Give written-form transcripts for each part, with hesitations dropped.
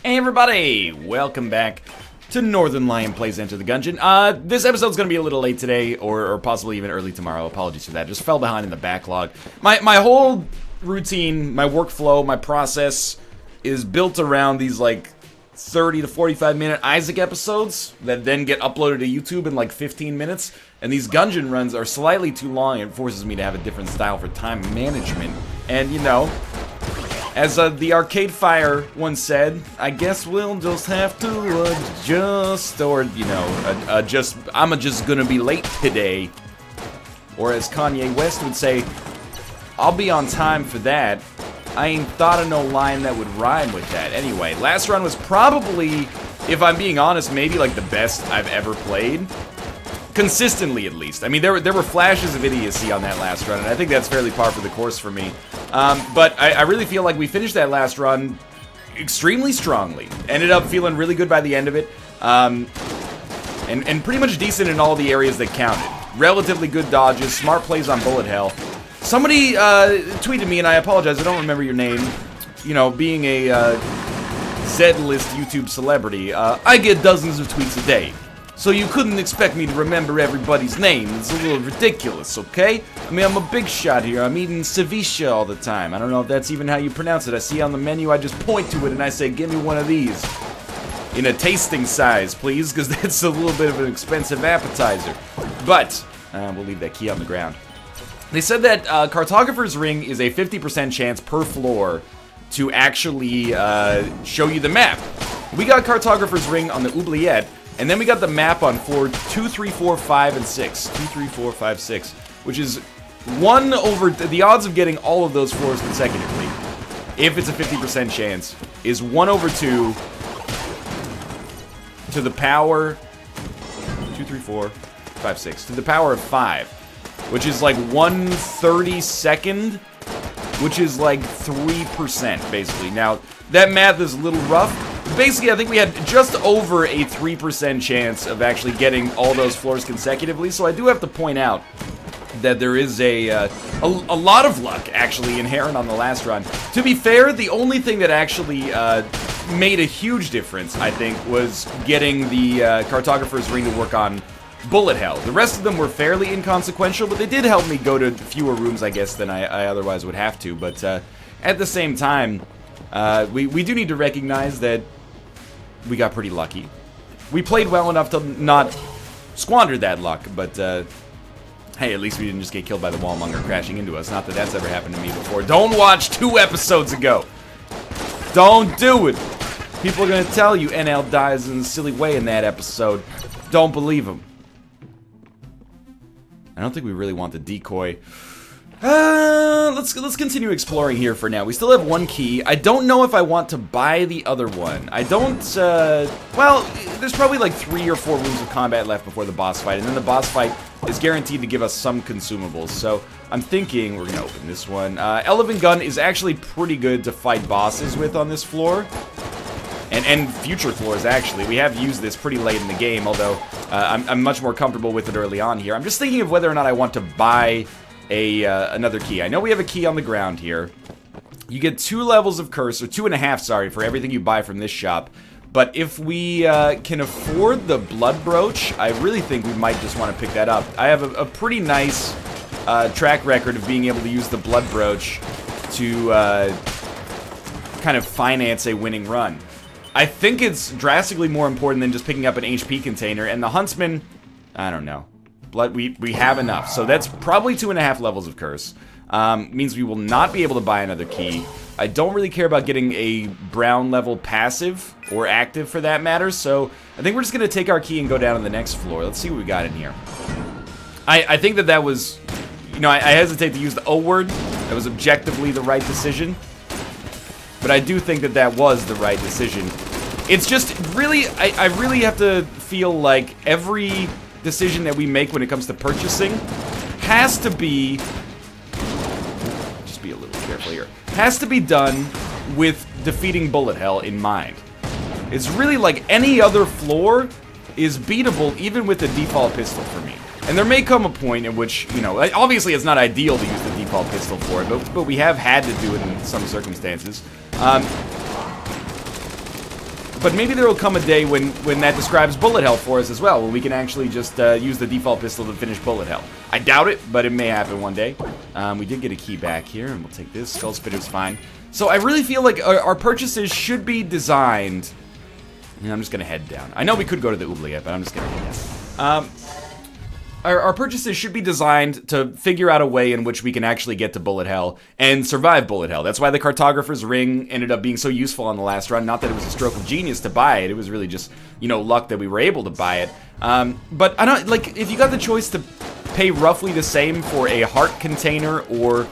Hey everybody, welcome back to Northernlion Plays Enter the Gungeon. This episode's gonna be a little late today, or possibly even early tomorrow. Apologies for that, just fell behind in the backlog. My whole routine, my workflow, my process is built around these like 30 to 45 minute Isaac episodes that then get uploaded to YouTube in like 15 minutes. And these Gungeon runs are slightly too long. It forces me to have a different style for time management. And you know, as the Arcade Fire once said, I guess we'll just have to adjust, or, you know, I'm just gonna be late today. Or as Kanye West would say, I'll be on time for that. I ain't thought of no line that would rhyme with that. Anyway, last run was probably, if I'm being honest, maybe like the best I've ever played. Consistently, at least. I mean, there were flashes of idiocy on that last run, and I think that's fairly par for the course for me. But I really feel like we finished that last run extremely strongly. Ended up feeling really good by the end of it. And pretty much decent in all the areas that counted. Relatively good dodges, smart plays on bullet hell. Somebody tweeted me, and I apologize, I don't remember your name. You know, being a Z-list YouTube celebrity, I get dozens of tweets a day. So you couldn't expect me to remember everybody's name. It's a little ridiculous, okay? I mean, I'm a big shot here. I'm eating ceviche all the time. I don't know if that's even how you pronounce it. I see on the menu, I just point to it and I say, give me one of these. In a tasting size, please, because that's a little bit of an expensive appetizer. But, we'll leave that key on the ground. They said that Cartographer's Ring is a 50% chance per floor to actually show you the map. We got Cartographer's Ring on the oubliette. And then we got the map on floor 2, 3, 4, 5, and 6. 2, 3, 4, 5, 6. Which is 1 over... The odds of getting all of those floors consecutively, if it's a 50% chance, is 1 over 2 to the power... 2, 3, 4, 5, 6. To the power of 5. Which is like 1/32nd. Which is like 3%, basically. Now, that math is a little rough. Basically, I think we had just over a 3% chance of actually getting all those floors consecutively, so I do have to point out that there is a lot of luck, actually, inherent on the last run. To be fair, the only thing that actually made a huge difference, I think, was getting the Cartographer's Ring to work on bullet hell. The rest of them were fairly inconsequential, but they did help me go to fewer rooms, I guess, than I otherwise would have to. But at the same time, we do need to recognize that we got pretty lucky. We played well enough to not squander that luck, but hey, at least we didn't just get killed by the wallmonger crashing into us. Not that that's ever happened to me before. Don't watch 2 episodes ago. Don't do it. People are going to tell you NL dies in a silly way in that episode. Don't believe them. I don't think we really want the decoy. Let's continue exploring here for now. We still have 1 key. I don't know if I want to buy the other one. I don't, well, there's probably like 3 or 4 rooms of combat left before the boss fight, and then the boss fight is guaranteed to give us some consumables. So I'm thinking we're gonna open this one. Elephant Gun is actually pretty good to fight bosses with on this floor. And future floors, actually. We have used this pretty late in the game, although I'm much more comfortable with it early on here. I'm just thinking of whether or not I want to buy another key. I know we have a key on the ground here. You get 2 levels of curse, or 2.5, sorry, for everything you buy from this shop. But if we can afford the blood brooch, I really think we might just want to pick that up. I have a pretty nice track record of being able to use the blood brooch to kind of finance a winning run. I think it's drastically more important than just picking up an HP container, and the Huntsman, I don't know. Blood, we have enough, so that's probably 2.5 levels of curse. Means we will not be able to buy another key. I don't really care about getting a brown level passive, or active for that matter, so I think we're just going to take our key and go down to the next floor. Let's see what we got in here. I think that was, you know, I hesitate to use the O word. That was objectively the right decision. But I do think that was the right decision. It's just really, I really have to feel like every decision that we make when it comes to purchasing has to be, just be a little careful here, has to be done with defeating bullet hell in mind. It's really like any other floor is beatable even with the default pistol for me. And there may come a point in which, you know, obviously it's not ideal to use the default pistol for it, but we have had to do it in some circumstances. But maybe there will come a day when that describes bullet hell for us as well, when we can actually just use the default pistol to finish bullet hell. I doubt it, but it may happen one day. We did get a key back here, and we'll take this. Skull Spitter's fine. So I really feel like our purchases should be designed... And I'm just going to head down. I know we could go to the oubliette, but I'm just going to head down. Our purchases should be designed to figure out a way in which we can actually get to bullet hell and survive bullet hell. That's why the Cartographer's Ring ended up being so useful on the last run. Not that it was a stroke of genius to buy it. It was really just, you know, luck that we were able to buy it. But I don't, like, if you got the choice to pay roughly the same for a heart container or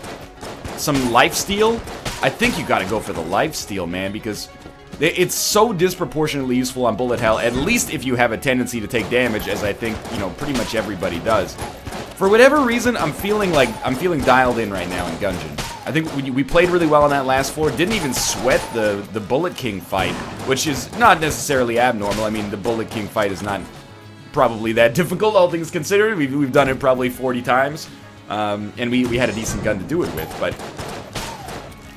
some lifesteal, I think you gotta go for the lifesteal, man, because... it's so disproportionately useful on bullet hell, at least if you have a tendency to take damage, as I think, you know, pretty much everybody does. For whatever reason, I'm feeling dialed in right now in Gungeon. I think we played really well on that last floor, didn't even sweat the Bullet King fight, which is not necessarily abnormal. I mean, the Bullet King fight is not probably that difficult, all things considered. We've done it probably 40 times, and we had a decent gun to do it with, but...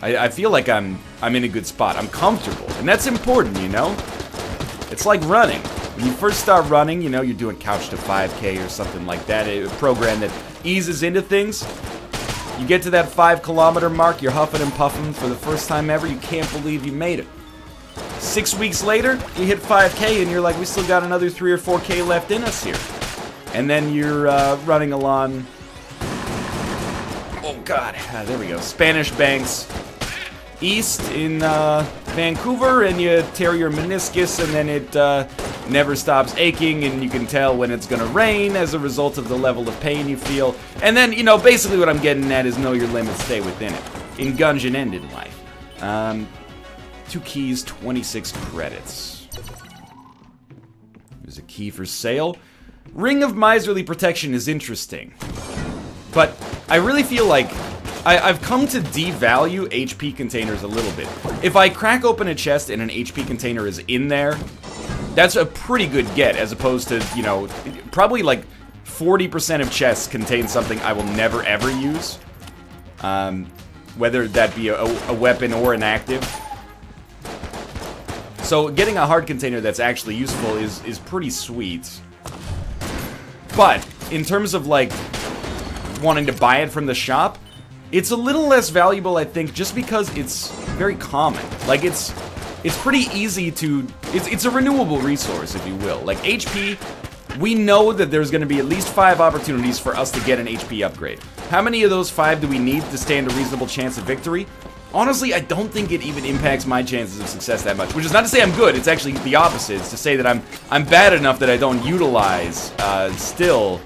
I feel like I'm in a good spot. I'm comfortable, and that's important, you know? It's like running. When you first start running, you know, you're doing couch to 5K or something like that, a program that eases into things. You get to that 5-kilometer mark, you're huffing and puffing for the first time ever, you can't believe you made it. 6 weeks later, you hit 5K, and you're like, we still got another 3 or 4K left in us here. And then you're running along... Oh, God. There we go. Spanish Banks... east in Vancouver, and you tear your meniscus, and then it never stops aching, and you can tell when it's gonna rain as a result of the level of pain you feel. And then, you know, basically what I'm getting at is know your limits, stay within it. In Gungeon and in life. 2 keys, 26 credits. There's a key for sale. Ring of Miserly Protection is interesting. But I really feel like I've come to devalue HP containers a little bit. If I crack open a chest and an HP container is in there, that's a pretty good get, as opposed to, you know, probably like 40% of chests contain something I will never ever use. Whether that be a weapon or an active. So getting a hard container that's actually useful is pretty sweet. But in terms of like wanting to buy it from the shop, it's a little less valuable, I think, just because it's very common. Like, it's pretty easy to... It's a renewable resource, if you will. Like, HP, we know that there's going to be at least 5 opportunities for us to get an HP upgrade. How many of those 5 do we need to stand a reasonable chance of victory? Honestly, I don't think it even impacts my chances of success that much. Which is not to say I'm good, it's actually the opposite. It's to say that I'm bad enough that I don't utilize, still...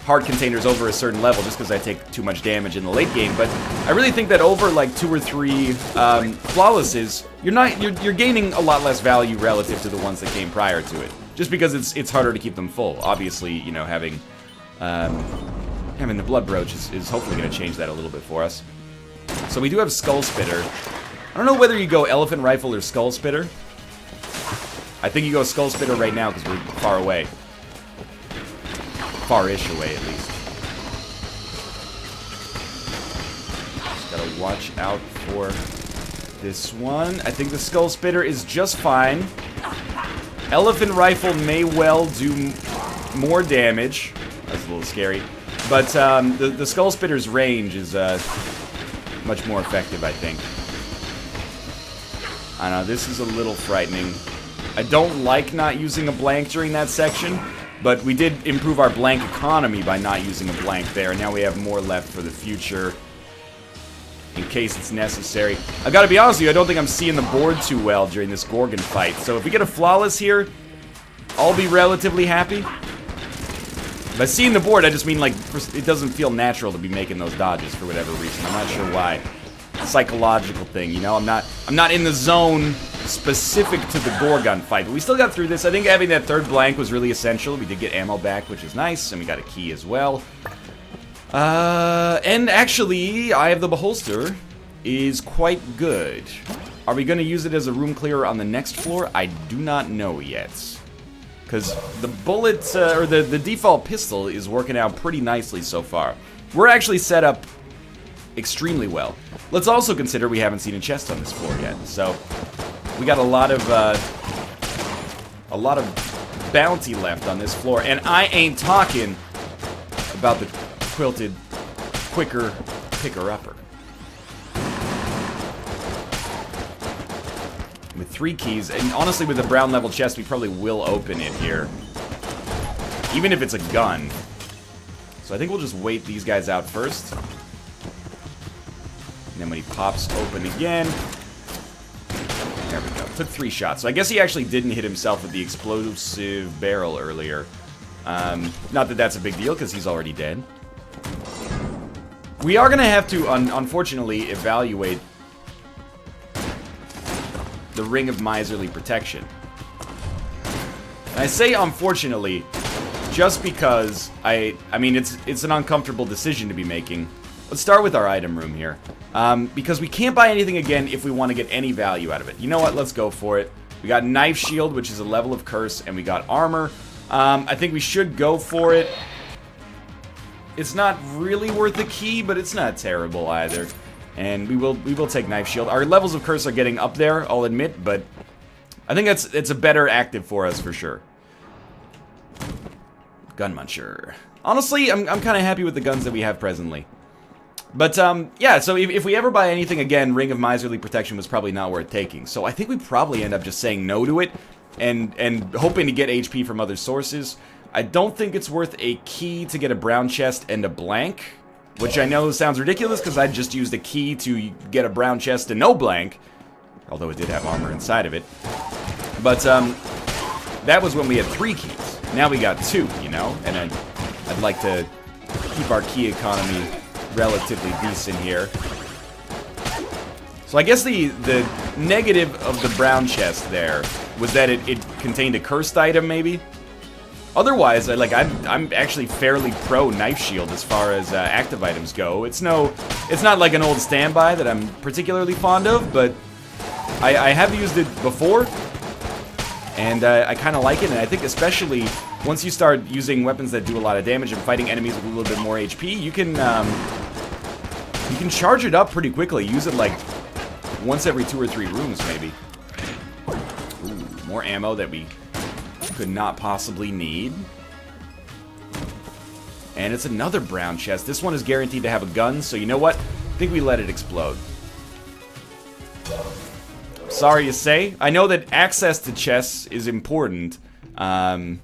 hard containers over a certain level just because I take too much damage in the late game, but I really think that over like 2 or 3 flawlesses, you're gaining a lot less value relative to the ones that came prior to it. Just because it's harder to keep them full. Obviously, you know, having the blood brooch is hopefully going to change that a little bit for us. So we do have Skull Spitter. I don't know whether you go Elephant Rifle or Skull Spitter. I think you go Skull Spitter right now because we're far away. Far-ish away, at least. Just gotta watch out for this one. I think the Skull Spitter is just fine. Elephant Rifle may well do more damage. That's a little scary. But the Skull Spitter's range is much more effective, I think. I know, this is a little frightening. I don't like not using a blank during that section. But we did improve our blank economy by not using a blank there, and now we have more left for the future, in case it's necessary. I gotta be honest with you, I don't think I'm seeing the board too well during this Gorgon fight, so if we get a flawless here, I'll be relatively happy. By seeing the board, I just mean, like, it doesn't feel natural to be making those dodges for whatever reason. I'm not sure why. Psychological thing, you know? I'm not in the zone specific to the Gorgon fight, but we still got through this. I think having that 3rd blank was really essential. We did get ammo back, which is nice, and we got a key as well. And actually, Eye of the Beholster is quite good. Are we going to use it as a room clearer on the next floor? I do not know yet. Because the bullet, or the default pistol is working out pretty nicely so far. We're actually set up extremely well. Let's also consider we haven't seen a chest on this floor yet, so we got a lot of a lot of bounty left on this floor. And I ain't talking about the quilted, quicker picker-upper. With 3 keys, and honestly with the brown level chest, we probably will open it here. Even if it's a gun. So I think we'll just wait these guys out first. And then when he pops open again... There we go. Took 3 shots. So I guess he actually didn't hit himself with the explosive barrel earlier. Not that that's a big deal, because he's already dead. We are going to have to, unfortunately, evaluate the Ring of Miserly Protection. And I say unfortunately, just because I mean, it's an uncomfortable decision to be making. Let's start with our item room here. Because we can't buy anything again if we want to get any value out of it. You know what? Let's go for it. We got Knife Shield, which is a level of curse, and we got armor. I think we should go for it. It's not really worth a key, but it's not terrible either. And we will take Knife Shield. Our levels of curse are getting up there, I'll admit, but I think it's a better active for us for sure. Gun Muncher. Honestly, I'm kind of happy with the guns that we have presently. But, yeah, so if we ever buy anything again, Ring of Miserly Protection was probably not worth taking. So I think we probably end up just saying no to it and hoping to get HP from other sources. I don't think it's worth a key to get a brown chest and a blank, which I know sounds ridiculous because I just used a key to get a brown chest and no blank, although it did have armor inside of it. But, that was when we had 3 keys. Now we got 2, you know, and I'd like to keep our key economy relatively decent here. So I guess the negative of the brown chest there was that it contained a cursed item, maybe? Otherwise, I'm actually fairly pro Knife Shield as far as active items go. It's not like an old standby that I'm particularly fond of, but I have used it before, and I kind of like it. And I think especially once you start using weapons that do a lot of damage and fighting enemies with a little bit more HP, you can charge it up pretty quickly. Use it like once every 2 or 3 rooms, maybe. Ooh, more ammo that we could not possibly need. And it's another brown chest. This one is guaranteed to have a gun, so you know what? I think we let it explode. Sorry to say. I know that access to chests is important. And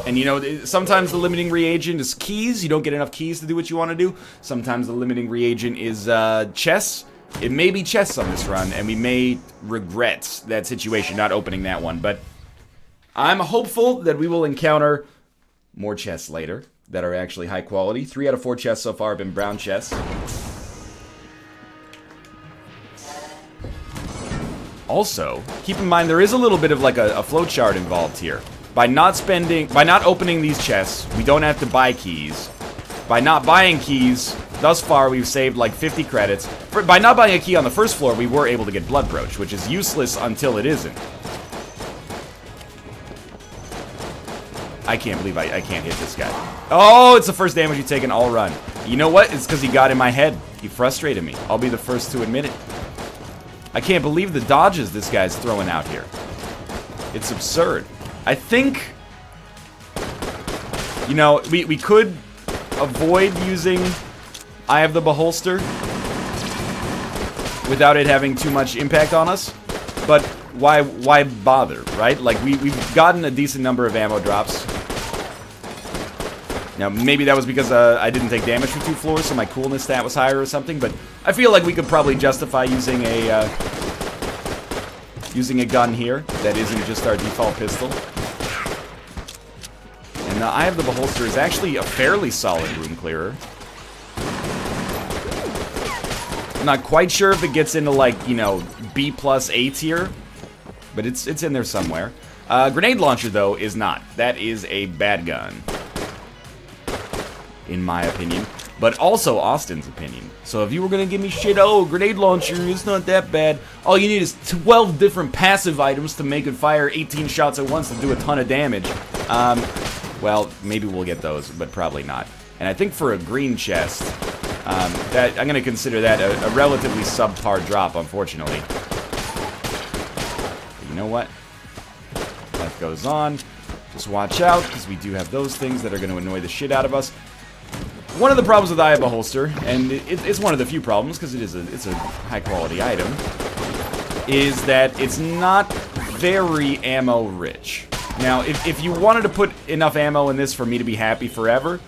you know, sometimes the limiting reagent is keys. You don't get enough keys to do what you want to do. Sometimes the limiting reagent is chests. It may be chests on this run, and we may regret that situation, not opening that one, but I'm hopeful that we will encounter more chests later that are actually high quality. 3 out of 4 chests so far have been brown chests. Also, keep in mind there is a little bit of like a flowchart involved here. By not opening these chests, we don't have to buy keys. By not buying keys, thus far we've saved like 50 credits. By not buying a key on the first floor, we were able to get Blood Brooch, which is useless until it isn't. I can't believe I can't hit this guy. Oh, it's the first damage he's taken all run. You know what? It's because he got in my head. He frustrated me. I'll be the first to admit it. I can't believe the dodges this guy's throwing out here. It's absurd. I think, you know, we could avoid using Eye of the Beholster without it having too much impact on us, but why bother, right? Like, we've gotten a decent number of ammo drops. Now, maybe that was because I didn't take damage for 2 floors, so my coolness stat was higher or something, but I feel like we could probably justify using a gun here that isn't just our default pistol. And the Eye of the Beholster is actually a fairly solid room clearer. I'm not quite sure if it gets into, like, you know, B plus A tier, but it's in there somewhere. Grenade launcher, though, is not. That is a bad gun, in my opinion, but also Austin's opinion. So if you were gonna give me shit, oh, grenade launcher, it's not that bad. All you need is 12 different passive items to make it fire 18 shots at once to do a ton of damage. Well, maybe we'll get those, but probably not. And I think for a green chest, that I'm gonna consider that a relatively subpar drop, unfortunately. But you know what? Life goes on. Just watch out, because we do have those things that are going to annoy the shit out of us. One of the problems with Eye of a Holster, and it's one of the few problems, because it's a high-quality item, is that it's not very ammo-rich. Now, if you wanted to put enough ammo in this for me to be happy forever,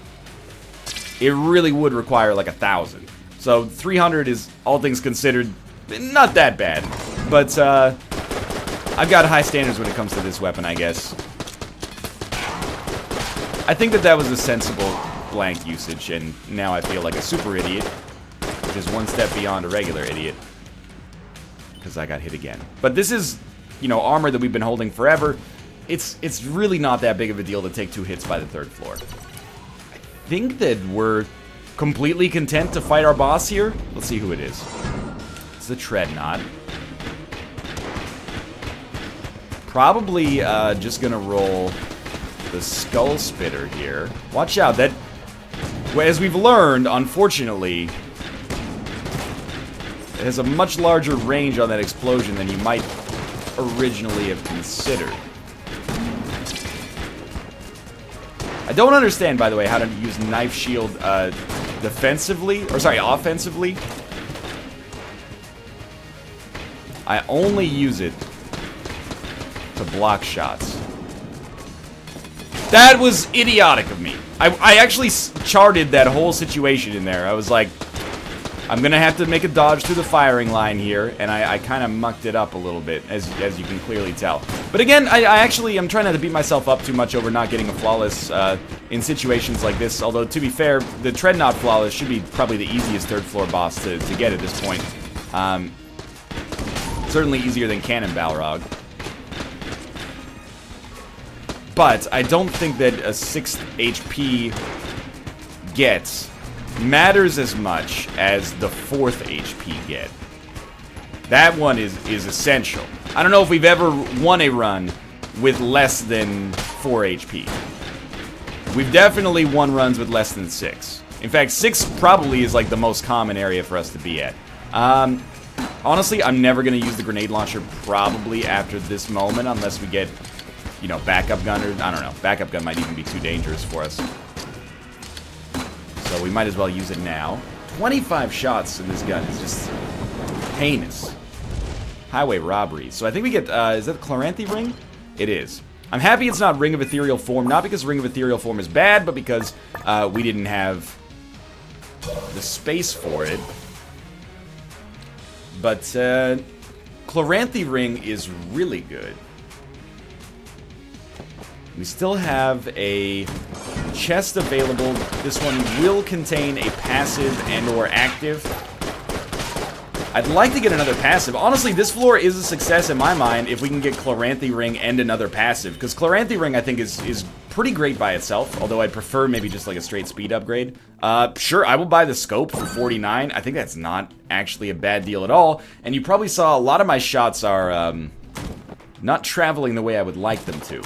it really would require like 1,000. So 300 is, all things considered, not that bad. But I've got high standards when it comes to this weapon, I guess. I think that was a sensible blank usage, and now I feel like a super idiot, which is one step beyond a regular idiot. Because I got hit again. But this is, you know, armor that we've been holding forever. It's really not that big of a deal to take 2 hits by the 3rd floor. I think that we're completely content to fight our boss here. Let's see who it is. It's the Treadnaught. Probably just gonna roll the Skull Spitter here. Watch out, that, as we've learned, unfortunately, it has a much larger range on that explosion than you might originally have considered. I don't understand, by the way, how to use Knife Shield defensively, or sorry, offensively. I only use it to block shots. That was idiotic of me. I actually charted that whole situation in there. I was like, I'm gonna have to make a dodge through the firing line here, and I kind of mucked it up a little bit, as you can clearly tell. But again, I'm trying not to beat myself up too much over not getting a flawless in situations like this, although to be fair, the Treadnaught flawless should be probably the easiest 3rd floor boss to get at this point. Certainly easier than Cannon Balrog. But I don't think that a 6th HP get matters as much as the 4th HP get. That one is essential. I don't know if we've ever won a run with less than 4 HP. We've definitely won runs with less than 6. In fact, 6 probably is like the most common area for us to be at. Honestly, I'm never going to use the grenade launcher probably after this moment unless we get, you know, backup gun, or I don't know. Backup gun might even be too dangerous for us. So we might as well use it now. 25 shots in this gun is just heinous. Highway robbery. So I think we get, is that the Chloranthy ring? It is. I'm happy it's not Ring of Ethereal Form, not because Ring of Ethereal Form is bad, but because we didn't have the space for it. But Chloranthy ring is really good. We still have a chest available. This one will contain a passive and or active. I'd like to get another passive. Honestly, this floor is a success in my mind if we can get Chloranthy ring and another passive. Because Chloranthy ring, I think, is pretty great by itself. Although I'd prefer maybe just like a straight speed upgrade. Sure, I will buy the scope for 49. I think that's not actually a bad deal at all. And you probably saw a lot of my shots are not traveling the way I would like them to.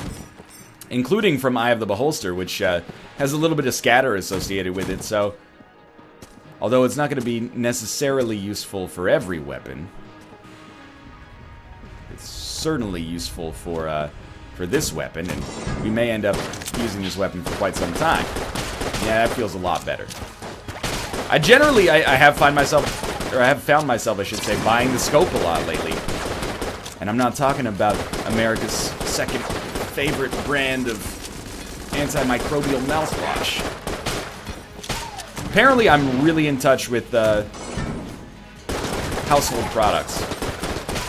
Including from Eye of the Beholster, which has a little bit of scatter associated with it, so although it's not going to be necessarily useful for every weapon, it's certainly useful for this weapon, and we may end up using this weapon for quite some time. Yeah, that feels a lot better. I have found myself, I should say, buying the scope a lot lately. And I'm not talking about America's second favorite brand of antimicrobial mouthwash. Apparently, I'm really in touch with household products.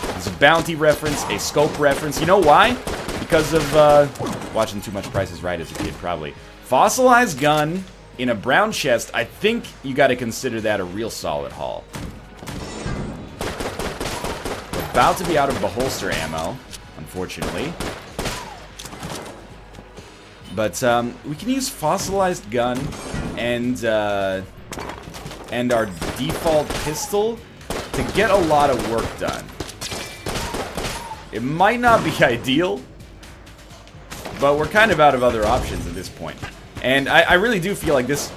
There's a bounty reference, a scope reference. You know why? Because of watching too much Price is Right as a kid, probably. Fossilized gun in a brown chest. I think you got to consider that a real solid haul. We're about to be out of Beholster ammo, unfortunately. But we can use fossilized gun and our default pistol to get a lot of work done. It might not be ideal, but we're kind of out of other options at this point. And I really do feel like this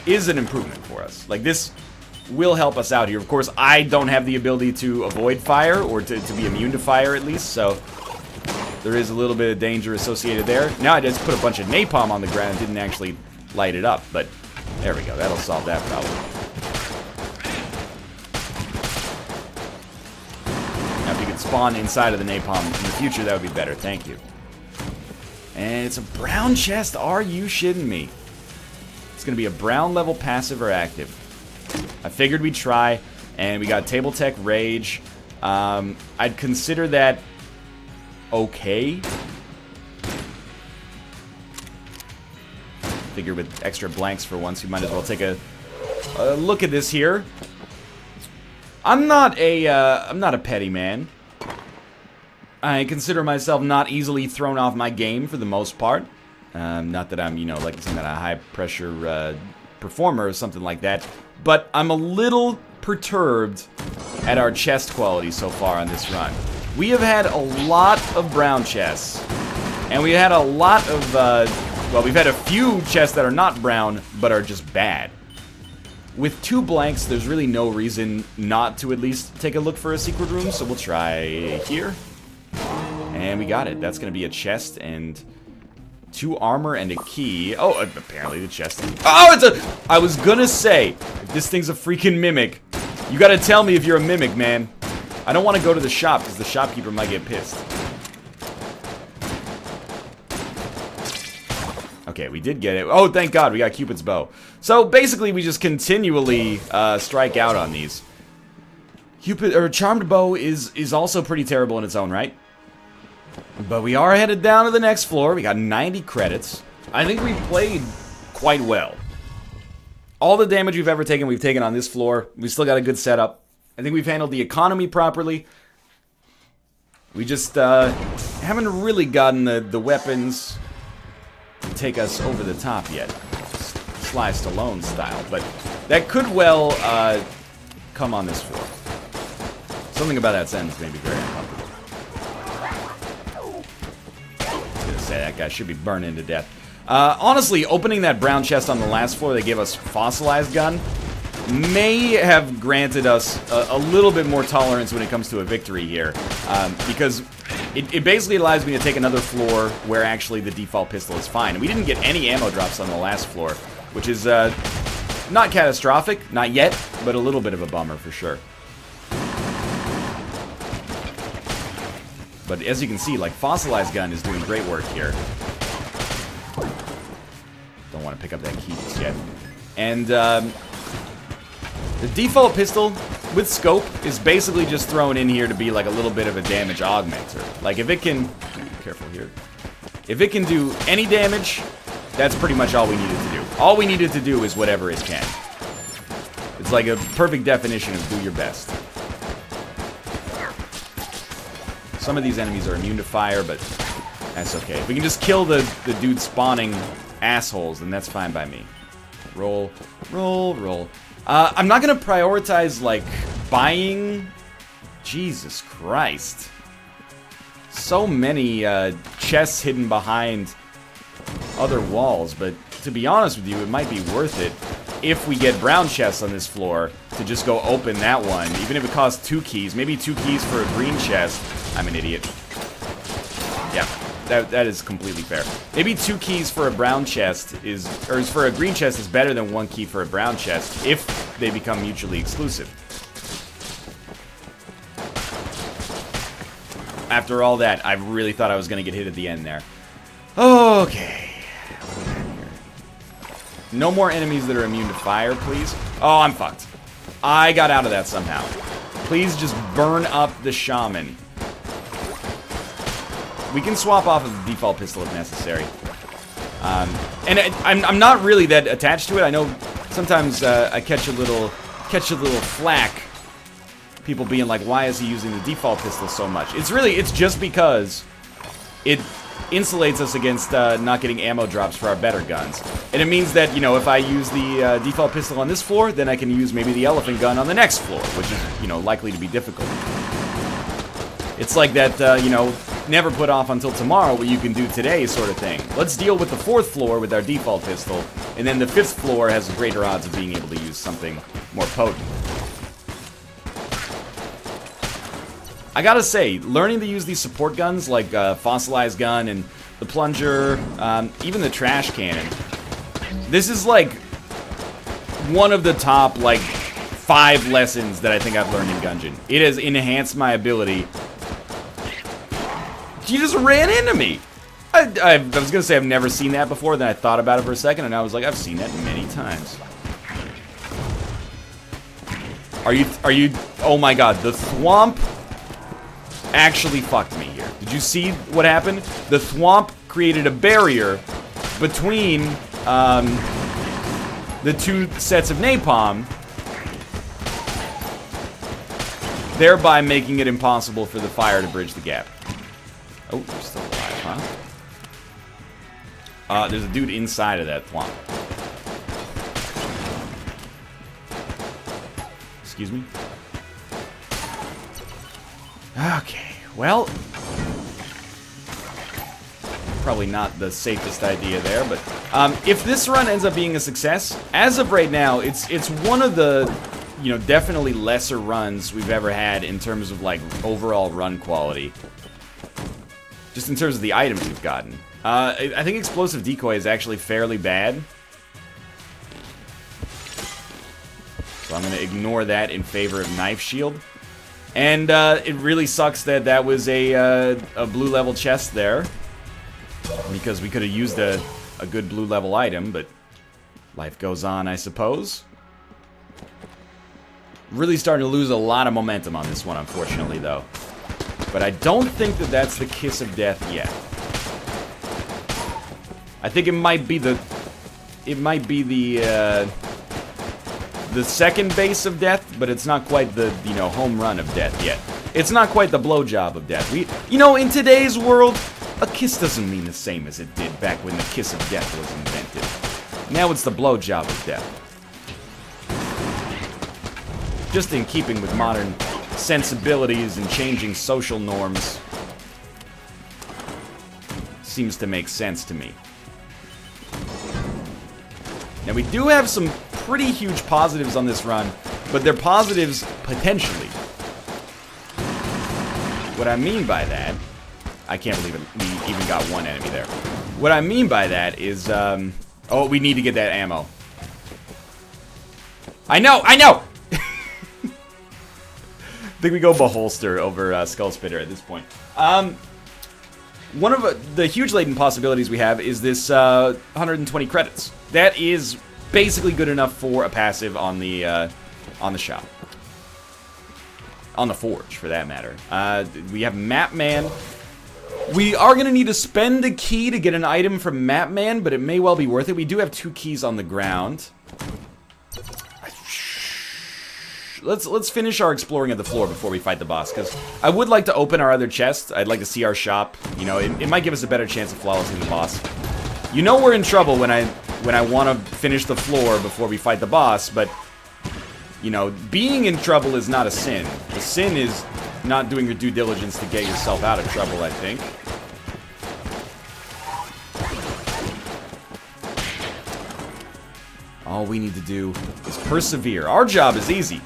is an improvement for us. Like, this will help us out here. Of course, I don't have the ability to avoid fire, or to be immune to fire at least, so there is a little bit of danger associated there. Now I just put a bunch of napalm on the ground and didn't actually light it up, but there we go. That'll solve that problem. Now if you could spawn inside of the napalm in the future, that would be better. Thank you. And it's a brown chest. Are you shitting me? It's going to be a brown level passive or active. I figured we'd try, and we got Table Tech Rage. I'd consider that okay. Figure with extra blanks for once, you might as well take a look at this here. I'm not a petty man. I consider myself not easily thrown off my game for the most part. Not that I'm, like some kind of high-pressure performer or something like that. But I'm a little perturbed at our chest quality so far on this run. We have had a lot of brown chests. And we had a lot of, well, we've had a few chests that are not brown, but are just bad. With 2 blanks, there's really no reason not to at least take a look for a secret room, so we'll try here. And we got it. That's going to be a chest and 2 armor and a key. Oh, apparently the chest. Oh, it's a... I was going to say, if this thing's a freaking mimic, you got to tell me if you're a mimic, man. I don't want to go to the shop because the shopkeeper might get pissed. Okay, we did get it. Oh, thank God, we got Cupid's bow. So basically, we just continually strike out on these. Charmed bow is also pretty terrible in its own right. But we are headed down to the next floor. We got 90 credits. I think we played quite well. All the damage we've taken on this floor. We still got a good setup. I think we've handled the economy properly. We just haven't really gotten the weapons to take us over the top yet. Sly Stallone style. But that could well come on this floor. Something about that sentence made me very uncomfortable. Say that guy should be burning to death. Honestly, opening that brown chest on the last floor that gave us fossilized gun may have granted us a little bit more tolerance when it comes to a victory here, because it basically allows me to take another floor where actually the default pistol is fine. And we didn't get any ammo drops on the last floor, which is not catastrophic, not yet, but a little bit of a bummer for sure. But as you can see, like, Fossilized Gun is doing great work here. Don't want to pick up that key just yet. And, the default pistol with scope is basically just thrown in here to be, like, a little bit of a damage augmenter. Like, if it can... Careful here. If it can do any damage, that's pretty much all we needed to do. All we needed to do is whatever it can. It's like a perfect definition of do your best. Some of these enemies are immune to fire, but that's okay. If we can just kill the dude spawning assholes, then that's fine by me. Roll, roll, roll. I'm not gonna prioritize, like, buying... Jesus Christ. So many chests hidden behind other walls, but to be honest with you, it might be worth it if we get brown chests on this floor to just go open that one, even if it costs 2 keys. Maybe 2 keys for a green chest. I'm an idiot. Yeah, that is completely fair. Maybe 2 keys for a brown chest or for a green chest is better than 1 key for a brown chest if they become mutually exclusive. After all that, I really thought I was going to get hit at the end there. Okay. No more enemies that are immune to fire, please. Oh, I'm fucked. I got out of that somehow. Please just burn up the shaman. We can swap off of the default pistol if necessary. And I'm not really that attached to it. I know sometimes I catch a little flack. People being like, why is he using the default pistol so much? It's just because it insulates us against not getting ammo drops for our better guns. And it means that, if I use the default pistol on this floor, then I can use maybe the elephant gun on the next floor, which is, likely to be difficult. It's like that, never put off until tomorrow what you can do today sort of thing. Let's deal with the 4th floor with our default pistol, and then the 5th floor has greater odds of being able to use something more potent. I gotta say, learning to use these support guns like Fossilized Gun and the Plunger, even the Trash Cannon, this is like one of the top like 5 lessons that I think I've learned in Gungeon. It has enhanced my ability. She just ran into me. I was gonna say I've never seen that before, then I thought about it for a second, and I was like, I've seen that many times. Are you, oh my god, the Thwomp actually fucked me here. Did you see what happened? The Thwomp created a barrier between, the 2 sets of napalm, thereby making it impossible for the fire to bridge the gap. Oh, you're still alive, huh? There's a dude inside of that Thwomp. Excuse me? Okay, well, probably not the safest idea there, but if this run ends up being a success, as of right now, it's one of the, you know, definitely lesser runs we've ever had in terms of like overall run quality. Just in terms of the items we've gotten. I think Explosive Decoy is actually fairly bad. So I'm going to ignore that in favor of Knife Shield. And it really sucks that that was a blue level chest there. Because we could have used a good blue level item, but life goes on, I suppose. Really starting to lose a lot of momentum on this one, unfortunately, though. But I don't think that that's the Kiss of Death yet. I think it might be the... It might be the second base of death, but it's not quite the, you know, home run of death yet. It's not quite the blowjob of death. You know, in today's world, a kiss doesn't mean the same as it did back when the Kiss of Death was invented. Now it's the blowjob of death. Just in keeping with modern sensibilities and changing social norms. Seems to make sense to me. Now we do have some pretty huge positives on this run, but they're positives potentially. What I mean by that, I can't believe it, we even got one enemy there. What I mean by that is, oh, we need to get that ammo. I know! I think we go Beholster over Skull Spitter at this point. One of the huge latent possibilities we have is this 120 credits. That is basically good enough for a passive on the shop. On the Forge, for that matter. We have Mapman. We are going to need to spend a key to get an item from Mapman, but it may well be worth it. We do have 2 keys on the ground. Let's finish our exploring of the floor before we fight the boss, because I would like to open our other chest. I'd like to see our shop. You know, it might give us a better chance of flawlessly the boss. You know we're in trouble when I want to finish the floor before we fight the boss, but you know, being in trouble is not a sin. The sin is not doing your due diligence to get yourself out of trouble, I think. All we need to do is persevere. Our job is easy.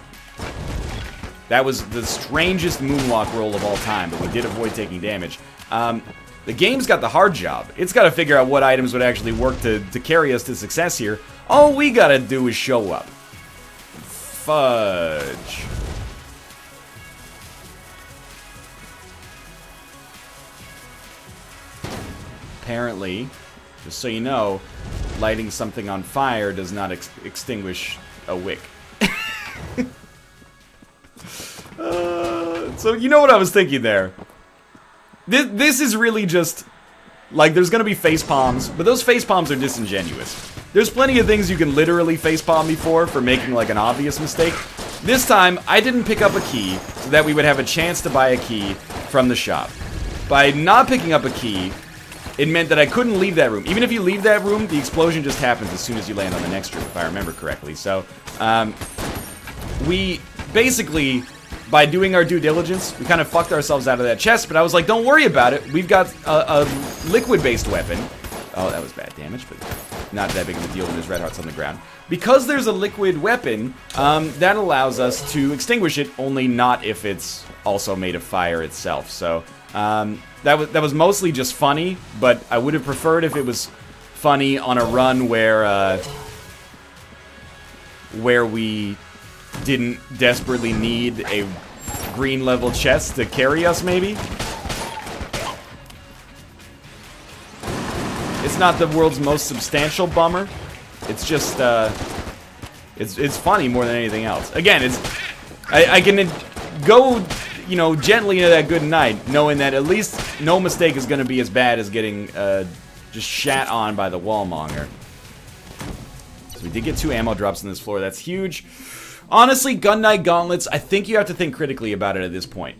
That was the strangest moonwalk roll of all time, but we did avoid taking damage. The game's got the hard job. It's got to figure out what items would actually work to carry us to success here. All we gotta do is show up. Fudge. Apparently, just so you know, lighting something on fire does not extinguish a wick. So you know what I was thinking there. This is really just, like, there's gonna be face palms, but those face palms are disingenuous. There's plenty of things you can literally face palm me for making, like, an obvious mistake. This time, I didn't pick up a key so that we would have a chance to buy a key from the shop. By not picking up a key, it meant that I couldn't leave that room. Even if you leave that room, the explosion just happens as soon as you land on the next room, if I remember correctly. So, we basically, by doing our due diligence, we kind of fucked ourselves out of that chest, but I was like, don't worry about it. We've got a liquid-based weapon. Oh, that was bad damage, but not that big of a deal when there's red hearts on the ground. Because there's a liquid weapon, that allows us to extinguish it, only not if it's also made of fire itself. So that was mostly just funny, but I would have preferred if it was funny on a run where we didn't desperately need a green level chest to carry us, maybe. It's not the world's most substantial bummer. It's just, it's funny more than anything else. Again, I can go, you know, gently into that good night, knowing that at least no mistake is going to be as bad as getting just shat on by the wallmonger. So we did get 2 ammo drops on this floor. That's huge. Honestly, Gun Knight Gauntlets, I think you have to think critically about it at this point.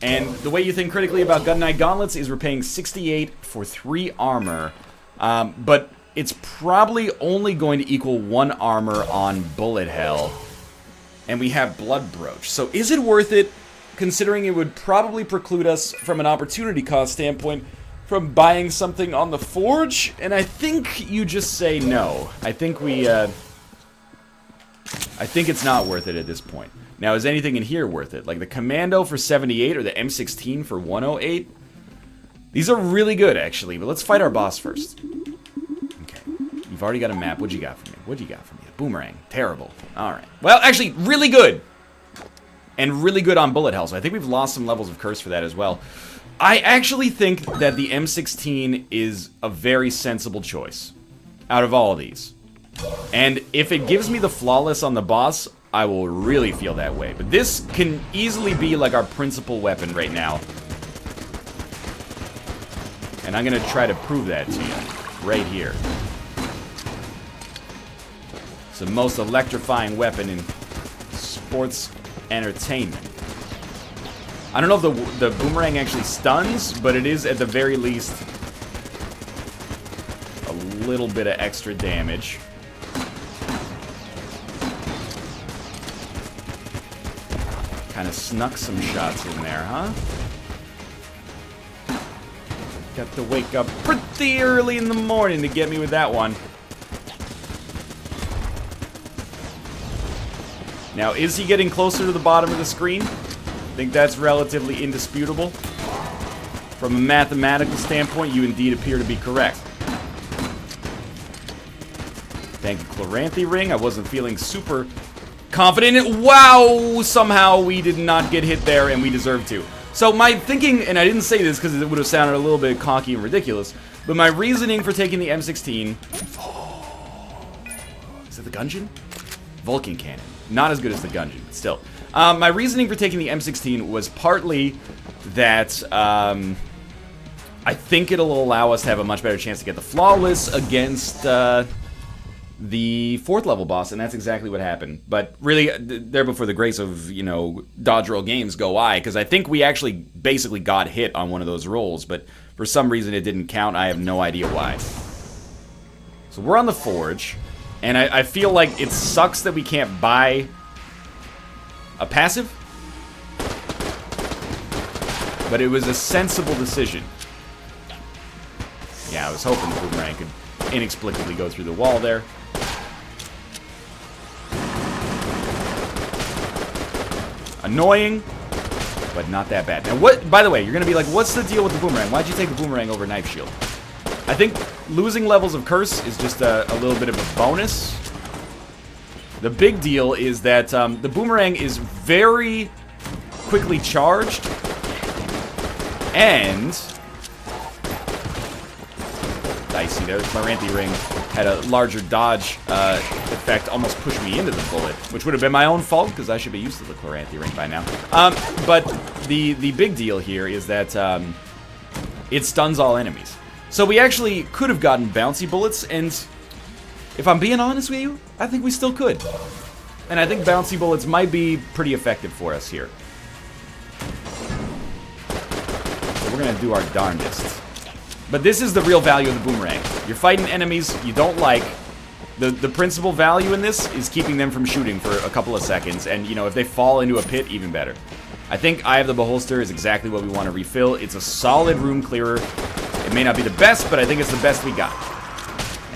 And the way you think critically about Gun Knight Gauntlets is we're paying 68 for 3 armor. But it's probably only going to equal 1 armor on Bullet Hell. And we have Blood Brooch. So is it worth it, considering it would probably preclude us from an opportunity cost standpoint from buying something on the Forge? And I think you just say no. I think it's not worth it at this point. Now, is anything in here worth it? Like the Commando for 78 or the M16 for 108? These are really good, actually, but let's fight our boss first. Okay, you've already got a map. What'd you got for me? What'd you got for me? A boomerang. Terrible. Alright. Well, actually, really good. And really good on bullet hell, so I think we've lost some levels of curse for that as well. I actually think that the M16 is a very sensible choice out of all of these. And if it gives me the flawless on the boss, I will really feel that way. But this can easily be like our principal weapon right now. And I'm going to try to prove that to you right here. It's the most electrifying weapon in sports entertainment. I don't know if the boomerang actually stuns, but it is at the very least a little bit of extra damage. Kind of snuck some shots in there, huh? Got to wake up pretty early in the morning to get me with that one. Now, is he getting closer to the bottom of the screen? I think that's relatively indisputable. From a mathematical standpoint, you indeed appear to be correct. Thank you, Chloranthy Ring. I wasn't feeling super confident in it. Wow! Somehow we did not get hit there, and we deserve to. So my thinking, and I didn't say this because it would have sounded a little bit cocky and ridiculous, but my reasoning for taking the M16... Is that the Gungeon? Vulcan Cannon. Not as good as the Gungeon, but still. My reasoning for taking the M16 was partly that I think it'll allow us to have a much better chance to get the flawless against the 4th level boss, and that's exactly what happened. But really, there before the grace of, you know, dodge roll games go I, because I think we actually basically got hit on one of those rolls, but for some reason it didn't count. I have no idea why. So we're on the Forge, and I feel like it sucks that we can't buy a passive, but it was a sensible decision. Yeah, I was hoping the boomerang could inexplicably go through the wall there. Annoying, but not that bad. Now, what? By the way, you're going to be like, what's the deal with the boomerang? Why'd you take the boomerang over knife shield? I think losing levels of curse is just a little bit of a bonus. The big deal is that the boomerang is very quickly charged, and dicey there. Chloranthy Ring had a larger dodge effect, almost pushed me into the bullet, which would have been my own fault because I should be used to the Chloranthy Ring by now. But the big deal here is that it stuns all enemies. So we actually could have gotten bouncy bullets, and if I'm being honest with you, I think we still could. And I think bouncy bullets might be pretty effective for us here. So we're gonna do our darndest. But this is the real value of the boomerang. You're fighting enemies you don't like. The principal value in this is keeping them from shooting for a couple of seconds. And, you know, if they fall into a pit, even better. I think Eye of the Beholster is exactly what we want to refill. It's a solid room clearer. It may not be the best, but I think it's the best we got.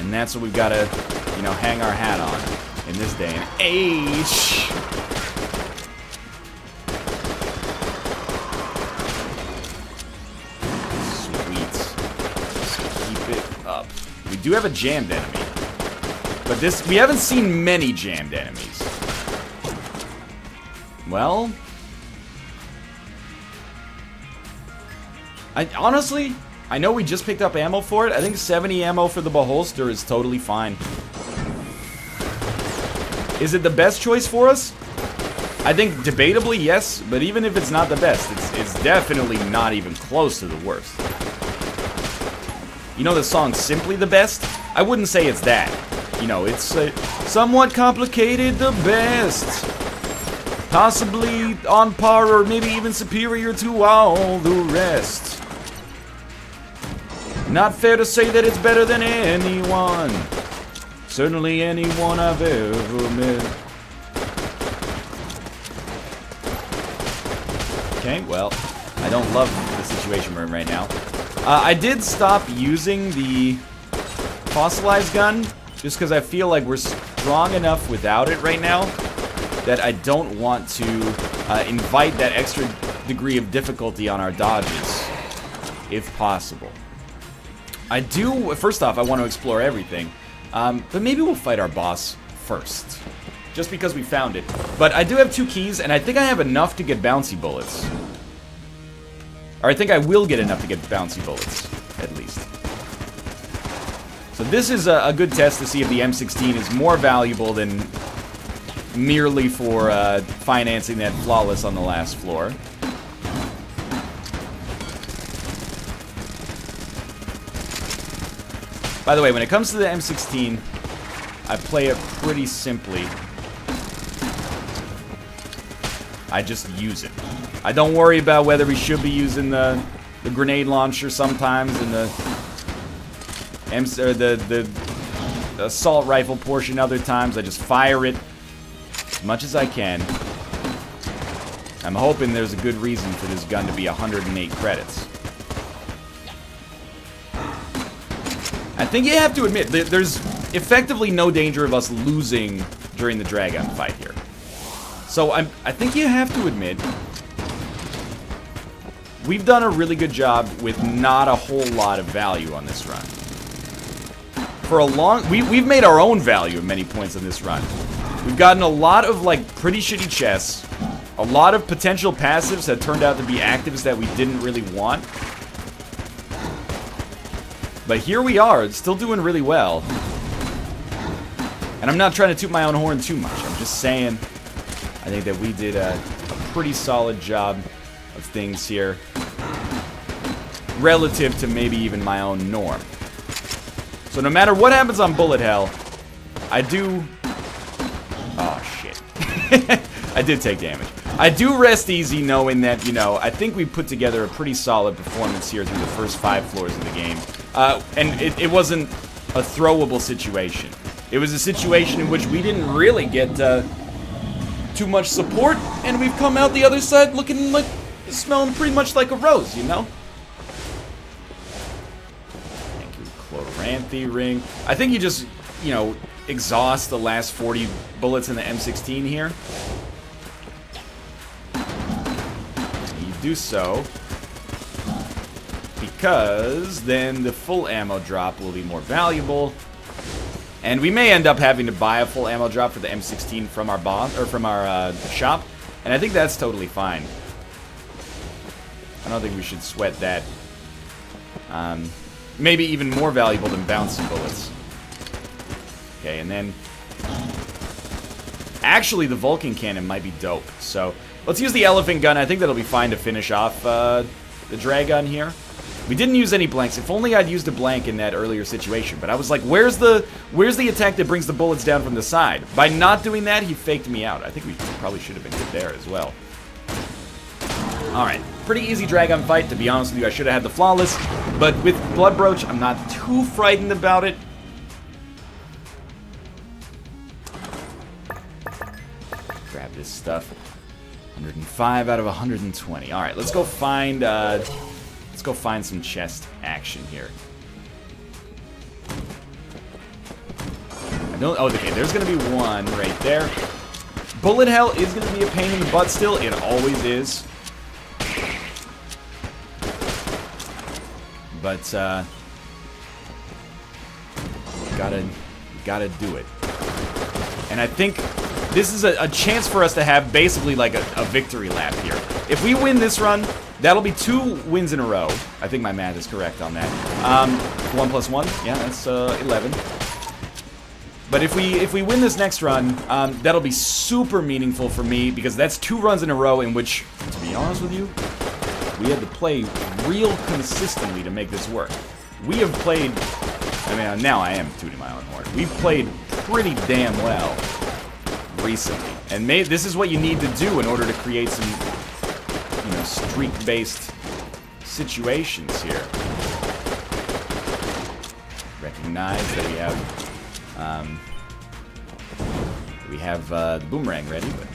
And that's what we've got to, you know, hang our hat on in this day and age. Sweet. Just keep it up. We do have a jammed enemy. But this, we haven't seen many jammed enemies. Well, honestly, I know we just picked up ammo for it. I think 70 ammo for the Beholster is totally fine. Is it the best choice for us? I think debatably yes, but even if it's not the best, it's definitely not even close to the worst. You know the song Simply the Best? I wouldn't say it's that. You know, it's somewhat complicated, the best. Possibly on par or maybe even superior to all the rest. Not fair to say that it's better than anyone. Certainly anyone I've ever met. Okay, well, I don't love the situation we're in right now. I did stop using the fossilized gun just because I feel like we're strong enough without it right now that I don't want to invite that extra degree of difficulty on our dodges, if possible. I do, first off, I want to explore everything, but maybe we'll fight our boss first, just because we found it. But I do have 2 keys, and I think I have enough to get bouncy bullets. Or I think I will get enough to get bouncy bullets, at least. So this is a good test to see if the M16 is more valuable than merely for financing that flawless on the last floor. By the way, when it comes to the M16, I play it pretty simply. I just use it. I don't worry about whether we should be using the grenade launcher sometimes and the assault rifle portion other times. I just fire it as much as I can. I'm hoping there's a good reason for this gun to be 108 credits. I think you have to admit, there's effectively no danger of us losing during the Dragun fight here. So I think you have to admit, we've done a really good job with not a whole lot of value on this run. For a long... We've made our own value at many points on this run. We've gotten a lot of, like, pretty shitty chests. A lot of potential passives that turned out to be actives that we didn't really want. But here we are, still doing really well. And I'm not trying to toot my own horn too much. I'm just saying, I think that we did a pretty solid job of things here. Relative to maybe even my own norm. So no matter what happens on Bullet Hell, I do... Oh, shit. I did take damage. I do rest easy knowing that, you know, I think we put together a pretty solid performance here through the first 5 floors of the game. And it wasn't a throwable situation. It was a situation in which we didn't really get too much support, and we've come out the other side looking like, smelling pretty much like a rose, you know? Thank you, Chloranthy ring. I think you just, you know, exhaust the last 40 bullets in the M16 here. You do so because then the full ammo drop will be more valuable, and we may end up having to buy a full ammo drop for the M16 from our boss or from our shop, and I think that's totally fine. I don't think we should sweat that. Maybe even more valuable than bouncy bullets. Okay, and then actually the Vulcan cannon might be dope. So let's use the elephant gun. I think that'll be fine to finish off the Dragun here. We didn't use any blanks. If only I'd used a blank in that earlier situation. But I was like, where's the attack that brings the bullets down from the side? By not doing that, he faked me out. I think we probably should have been good there as well. Alright, pretty easy Dragun fight. To be honest with you, I should have had the flawless. But with Blood Brooch, I'm not too frightened about it. Grab this stuff. 105 out of 120. Alright, let's go find some chest action here. No, oh, okay, there's going to be one right there. Bullet hell is going to be a pain in the butt still. It always is. But, gotta do it. And I think this is a chance for us to have basically like a victory lap here. If we win this run, that'll be 2 wins in a row. I think my math is correct on that. 1 plus 1, yeah, that's 11. But if we win this next run, that'll be super meaningful for me because that's 2 runs in a row in which, to be honest with you, we had to play real consistently to make this work. We have played, I mean, now I am tooting my own horn. We've played pretty damn well recently. And this is what you need to do in order to create some, you know, streak-based situations here. Recognize that we have the boomerang ready, but...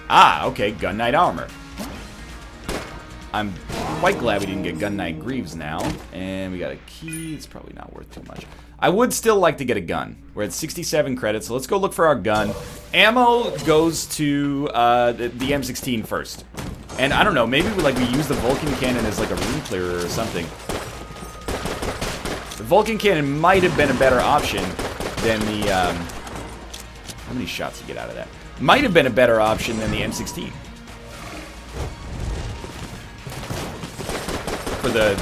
Ah, okay, Gun Knight armor. I'm quite glad we didn't get Gun Knight Greaves now. And we got a key. It's probably not worth too much. I would still like to get a gun. We're at 67 credits, so let's go look for our gun. Ammo goes to the M16 first. And I don't know, maybe we use the Vulcan cannon as like a rune clearer or something. The Vulcan cannon might have been a better option than the... how many shots do you get out of that? Might have been a better option than the M16. For the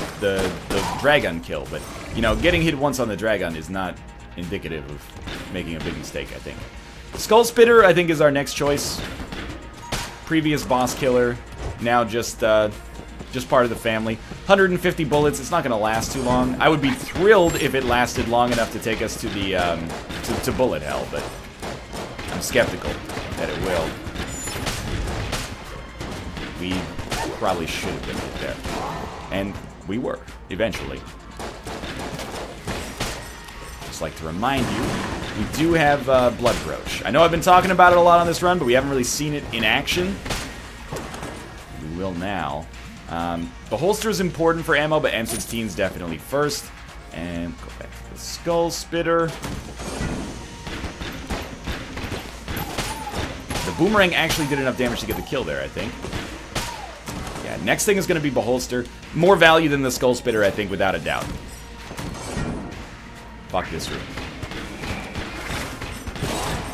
Dragun kill, but, you know, getting hit once on the Dragun is not indicative of making a big mistake, I think. Skull Spitter, I think, is our next choice. Previous boss killer, now just part of the family. 150 bullets, it's not going to last too long. I would be thrilled if it lasted long enough to take us to the, to bullet hell, but I'm skeptical that it will. We probably should have been hit there. And we were, eventually. Just like to remind you, we do have Blood Brooch. I know I've been talking about it a lot on this run, but we haven't really seen it in action. We will now. The holster is important for ammo, but M16 is definitely first. And go back to the Skull Spitter. The Boomerang actually did enough damage to get the kill there, I think. Yeah, next thing is going to be Beholster. More value than the Skull Spitter, I think, without a doubt. Fuck this room.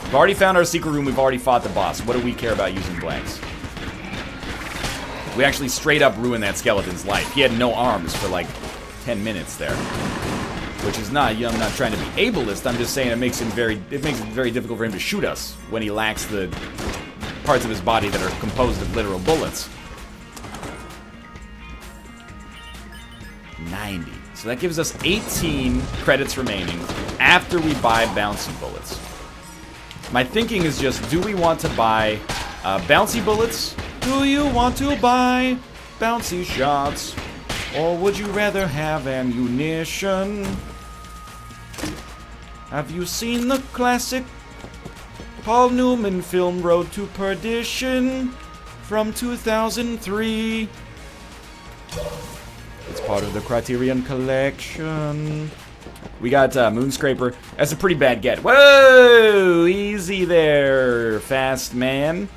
We've already found our secret room. We've already fought the boss. What do we care about using blanks? We actually straight up ruined that skeleton's life. He had no arms for like 10 minutes there. Which is not, you know, I'm not trying to be ableist. I'm just saying it makes it very difficult for him to shoot us when he lacks the parts of his body that are composed of literal bullets. 90. So that gives us 18 credits remaining after we buy bouncy bullets. My thinking is just, do we want to buy bouncy bullets? Do you want to buy bouncy shots? Or would you rather have ammunition? Have you seen the classic Paul Newman film Road to Perdition from 2003? It's part of the Criterion Collection. We got Moonscraper. That's a pretty bad get. Whoa! Easy there, fast man.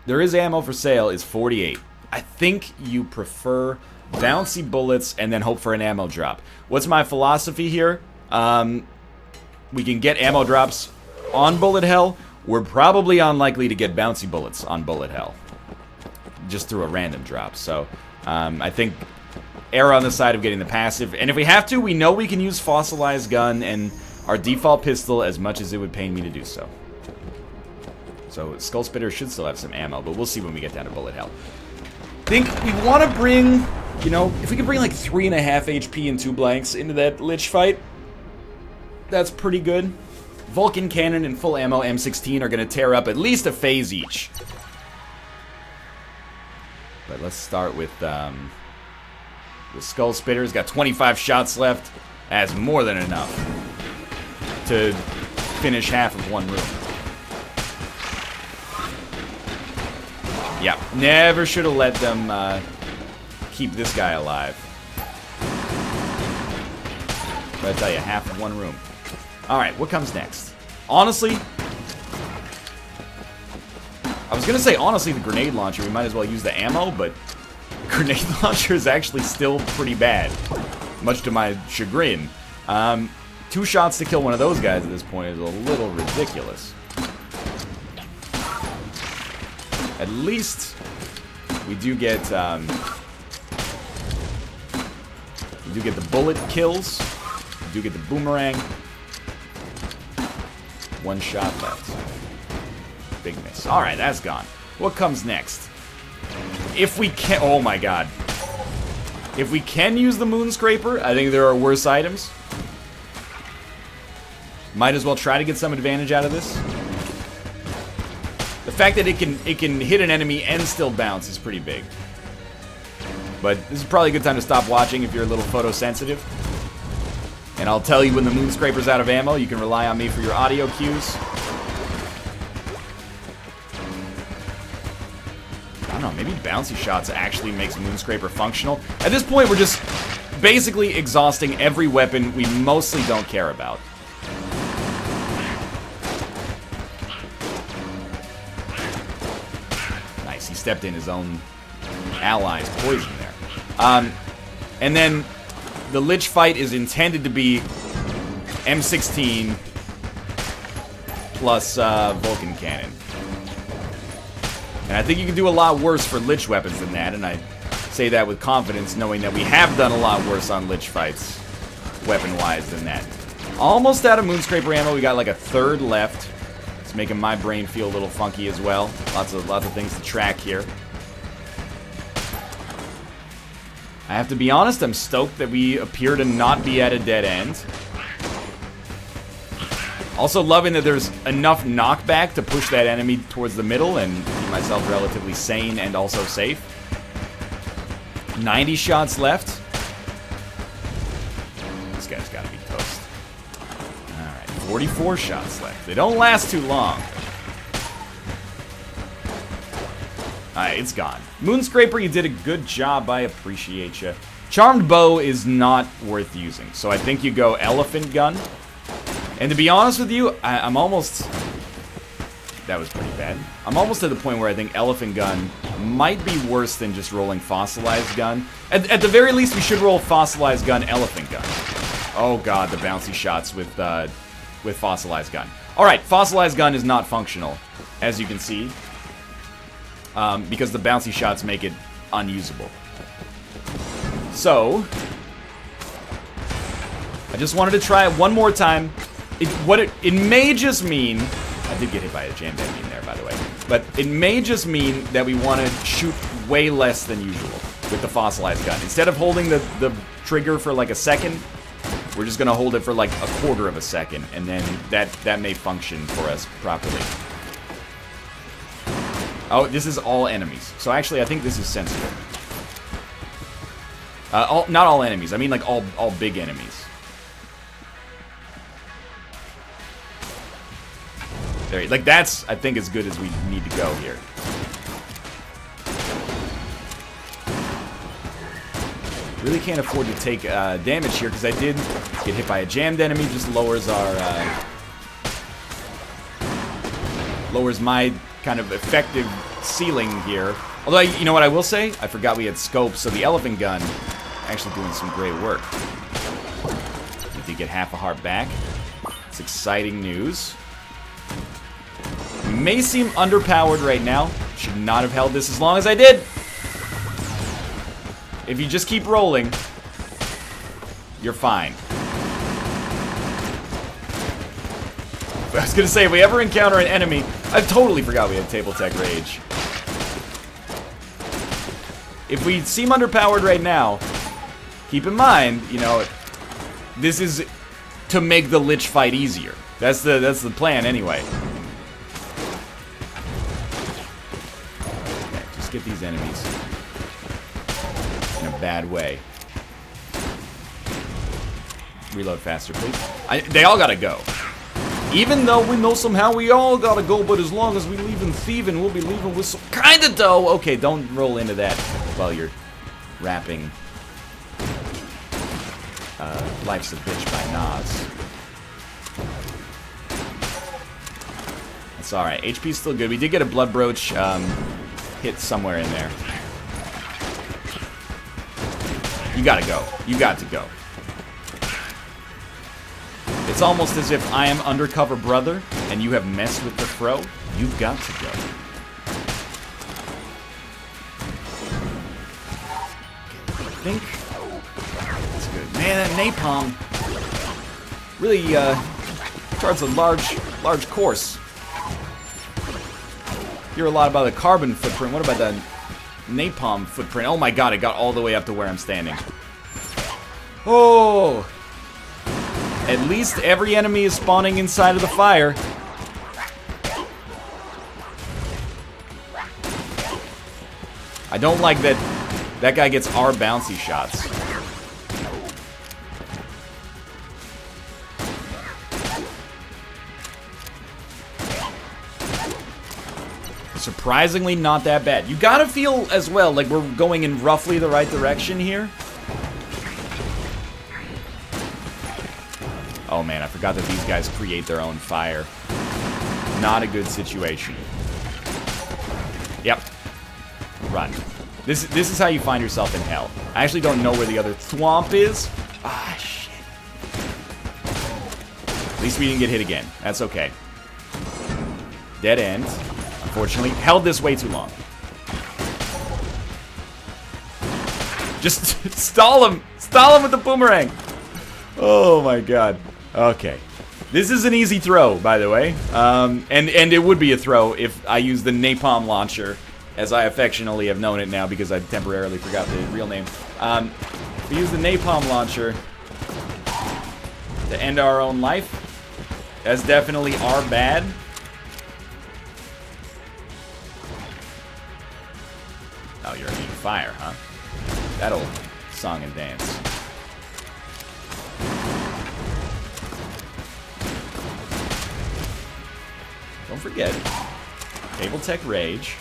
There is ammo for sale. It's 48. I think you prefer bouncy bullets and then hope for an ammo drop. What's my philosophy here? We can get ammo drops on bullet hell. We're probably unlikely to get bouncy bullets on bullet hell. Just through a random drop. So, I think err on the side of getting the passive. And if we have to, we know we can use Fossilized Gun and our default pistol as much as it would pain me to do so. So, Skull Spitter should still have some ammo, but we'll see when we get down to bullet hell. I think we want to bring, you know, if we could bring like 3.5 HP and 2 blanks into that Lich fight, that's pretty good. Vulcan Cannon and full ammo M16 are going to tear up at least a phase each. But let's start with the Skull Spitter's got 25 shots left. That's more than enough to finish half of one room. Yeah, never should have let them keep this guy alive. But I tell you, half of one room. Alright, what comes next? Honestly, I was gonna say, honestly, the grenade launcher, we might as well use the ammo, but the grenade launcher is actually still pretty bad. Much to my chagrin. 2 shots to kill one of those guys at this point is a little ridiculous. At least we do get the bullet kills. We do get the boomerang. 1 shot left. Big miss. Alright, that's gone. What comes next? If we can... Oh my god. If we can use the Moonscraper, I think there are worse items. Might as well try to get some advantage out of this. The fact that it can hit an enemy and still bounce is pretty big. But this is probably a good time to stop watching if you're a little photosensitive. And I'll tell you when the Moonscraper's out of ammo. You can rely on me for your audio cues. I don't know, maybe bouncy shots actually makes Moonscraper functional. At this point, we're just basically exhausting every weapon we mostly don't care about. Nice, he stepped in his own ally's poison there. And then the Lich fight is intended to be M16 plus Vulcan Cannon. And I think you can do a lot worse for Lich weapons than that, and I say that with confidence, knowing that we have done a lot worse on Lich fights, weapon-wise, than that. Almost out of Moonscraper ammo. We got like a third left. It's making my brain feel a little funky as well. Lots of things to track here. I have to be honest, I'm stoked that we appear to not be at a dead end. Also loving that there's enough knockback to push that enemy towards the middle and keep myself relatively sane and also safe. 90 shots left. This guy's gotta be toast. Alright, 44 shots left. They don't last too long. Alright, it's gone. Moonscraper, you did a good job. I appreciate you. Charmed Bow is not worth using, so I think you go Elephant Gun. And to be honest with you, I'm almost... That was pretty bad. I'm almost to the point where I think Elephant Gun might be worse than just rolling Fossilized Gun. At the very least, we should roll Fossilized Gun, Elephant Gun. Oh god, the bouncy shots with Fossilized Gun. Alright, Fossilized Gun is not functional, as you can see. Because the bouncy shots make it unusable. So, I just wanted to try it one more time. It may just mean... I did get hit by a jammed enemy in there, by the way. But it may just mean that we want to shoot way less than usual with the Fossilized Gun. Instead of holding the trigger for like a second, we're just going to hold it for like a quarter of a second. And then that may function for us properly. Oh, this is all enemies. So actually, I think this is sensible. Not all enemies. I mean like all big enemies. There, like that's, I think, as good as we need to go here. Really can't afford to take damage here because I did get hit by a jammed enemy. Just lowers our lowers my kind of effective ceiling here. Although, you know what I will say? I forgot we had scope, so the Elephant Gun actually doing some great work. We did get half a heart back. It's exciting news. We may seem underpowered right now. Should not have held this as long as I did. If you just keep rolling, you're fine. I was gonna say, if we ever encounter an enemy... I totally forgot we had Table Tech Rage. If we seem underpowered right now, keep in mind, you know, this is to make the Lich fight easier. That's the plan anyway. Okay, just get these enemies in a bad way. Reload faster, please. They all gotta go. Even though we know somehow we all gotta go, but as long as we leave in thieving, we'll be leaving with some kind of dough. Okay, don't roll into that while you're rapping. Life's a Bitch by Nas. It's alright. HP's still good. We did get a Blood Brooch hit somewhere in there. You gotta go. You got to go. It's almost as if I am undercover brother and you have messed with the throw. You've got to go. I think that's good. Man, that napalm really charts a large course. Hear a lot about the carbon footprint. What about the napalm footprint? Oh my god, it got all the way up to where I'm standing. Oh! At least every enemy is spawning inside of the fire. I don't like that that guy gets our bouncy shots. Surprisingly not that bad. You gotta feel as well like we're going in roughly the right direction here. Oh man, I forgot that these guys create their own fire. Not a good situation. Yep. Run. This is how you find yourself in hell. I actually don't know where the other thwomp is. Ah, shit. At least we didn't get hit again. That's okay. Dead end. Unfortunately, held this way too long. Just stall him! Stall him with the boomerang! Oh my god. Okay. This is an easy throw, by the way. And it would be a throw if I used the napalm launcher, as I affectionately have known it now because I temporarily forgot the real name. If we use the napalm launcher to end our own life, that's definitely our bad. Oh, you're immune to fire, huh? That'll song and dance. Don't forget, Table Tech Rage.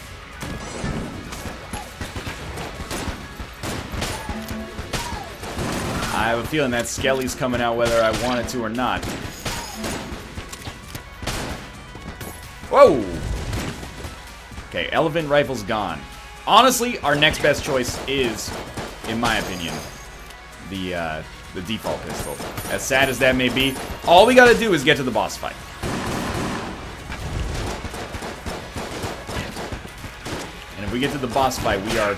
I have a feeling that Skelly's coming out whether I want it to or not. Whoa! Okay, Elephant Rifle's gone. Honestly, our next best choice is, in my opinion, the default pistol. As sad as that may be, all we gotta do is get to the boss fight. And if we get to the boss fight, we are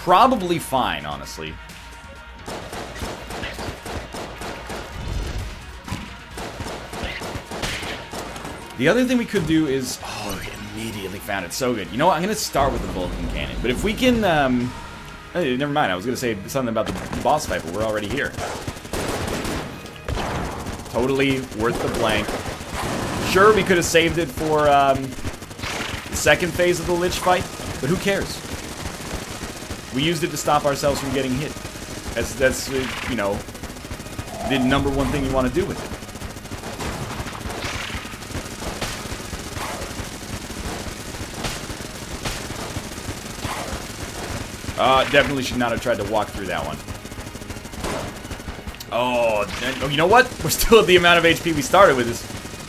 probably fine, honestly. The other thing we could do is... Oh, we immediately found it. So good. You know what? I'm going to start with the Vulcan Cannon. But if we can... never mind. I was going to say something about the boss fight, but we're already here. Totally worth the blank. Sure, we could have saved it for the second phase of the Lich fight, but who cares? We used it to stop ourselves from getting hit. That's you know, the number one thing you want to do with it. Definitely should not have tried to walk through that one. Oh, you know what? We're still at the amount of HP we started with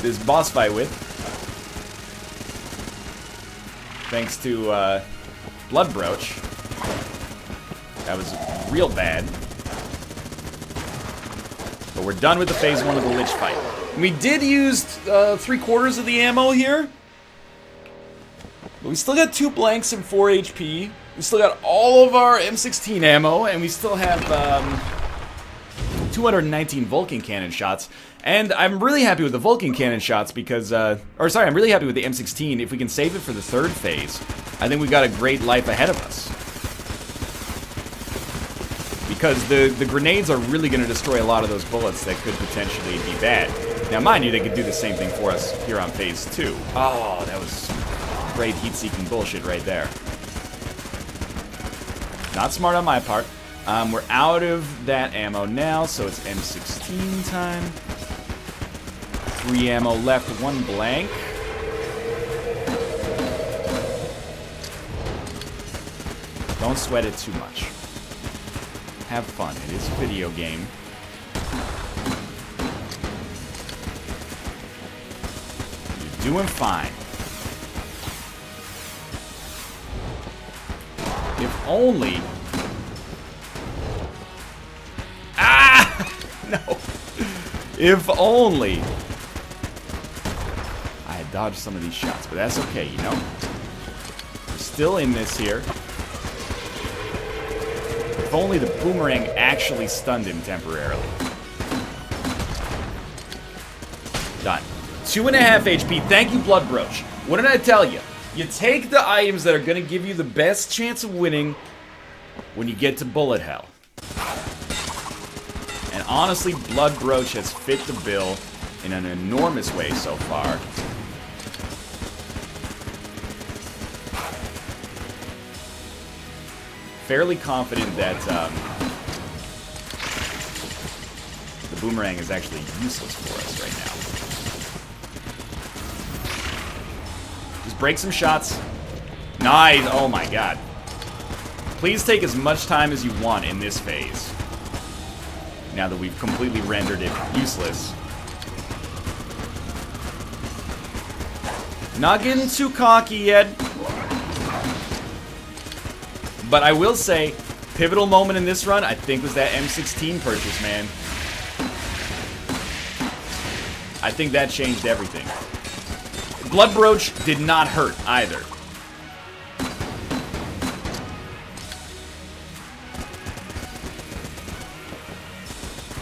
this boss fight with. Thanks to Blood Brooch. That was real bad. But we're done with the phase 1 of the Lich fight. We did use 3/4 of the ammo here. But we still got 2 blanks and 4 HP. We still got all of our M16 ammo, and we still have 219 Vulcan cannon shots. And I'm really happy with the Vulcan cannon shots because, I'm really happy with the M16. If we can save it for the 3rd phase, I think we've got a great life ahead of us. Because the grenades are really going to destroy a lot of those bullets that could potentially be bad. Now, mind you, they could do the same thing for us here on phase 2. Oh, that was great heat-seeking bullshit right there. Not smart on my part. We're out of that ammo now, so it's M16 time. 3 ammo left, 1 blank. Don't sweat it too much. Have fun. It is a video game. doing fine. If only... Ah! No. If only... I had dodged some of these shots, but that's okay, you know? We're still in this here. If only the boomerang actually stunned him temporarily. Done. 2.5 HP. Thank you, Blood Brooch. What did I tell you? You take the items that are going to give you the best chance of winning when you get to bullet hell. And honestly, Blood Brooch has fit the bill in an enormous way so far. Fairly confident that the boomerang is actually useless for us right now. Just break some shots. Nice. Oh my god. Please take as much time as you want in this phase. Now that we've completely rendered it useless. Not getting too cocky yet. But I will say, pivotal moment in this run, I think, was that M16 purchase, man. I think that changed everything. Blood Brooch did not hurt either.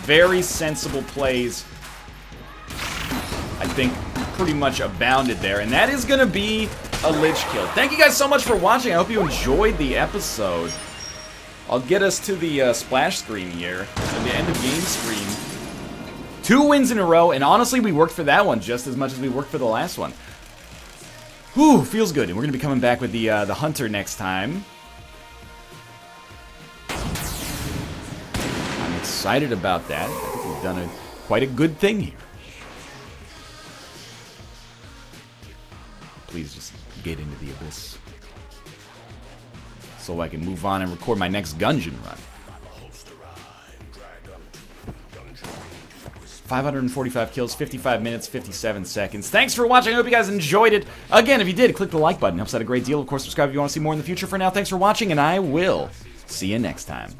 Very sensible plays. I think pretty much abounded there. And that is going to be a Lich kill. Thank you guys so much for watching. I hope you enjoyed the episode. I'll get us to the splash screen here. And the end of game screen. 2 wins in a row. And honestly, we worked for that one just as much as we worked for the last one. Whew, feels good. And we're going to be coming back with the Hunter next time. I'm excited about that. I think we've done quite a good thing here. Please just get into the abyss so I can move on and record my next Gungeon run. 545 kills, 55 minutes, 57 seconds. Thanks for watching. I hope you guys enjoyed it. Again, if you did, click the like button. Helps out a great deal. Of course, subscribe if you want to see more in the future. For now, thanks for watching, and I will see you next time.